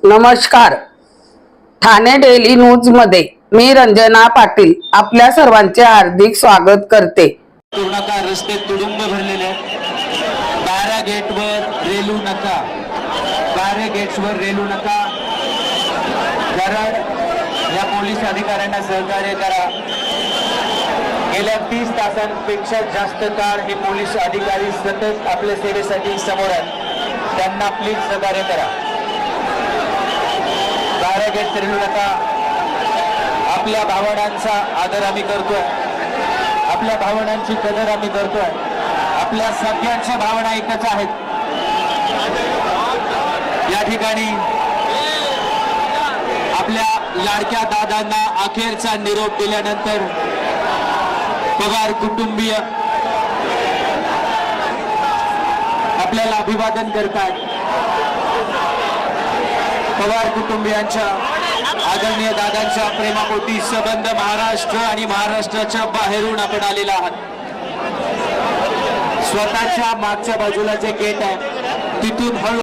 नमस्कार. Thane daily news मध्ये मी रंजना पाटील आपल्या सर्वांचे हार्दिक स्वागत करते. पूर्णतः रस्ते तुडुंब भरलेले बारा गेटवर रेलू नका, बारा गेट्सवर रेलू नका. कारण या पोलीस अधिकाऱ्यांना सहकार्य करा. गेल्या 30 तासांपेक्षा जास्त काळ हे पोलीस अधिकारी सतत आपल्या सेवेसाठी समोर आहेत. त्यांना प्लीज सहकार्य करा. बारा गेट रेलू नका. आपल्या भावनांचा आदर आम्ही करतोय, आपल्या भावनांची कदर आम्ही करतोय. आपल्या सगळ्यांच्या भावना एकच आहेत. या ठिकाणी आपल्या लाडक्या दादांना अखेरचा निरोप दिल्यानंतर पवार कुटुंबीय आपल्याला अभिवादन करतात. पवार कुटुंबियांच्या आदरणीय दादांच्या प्रेमापोटी संबंध महाराष्ट्र आणि महाराष्ट्राच्या बाहेरून आपण आलेला आहात. स्वतःच्या मागच्या बाजूला जे गेट आहे तिथून हळू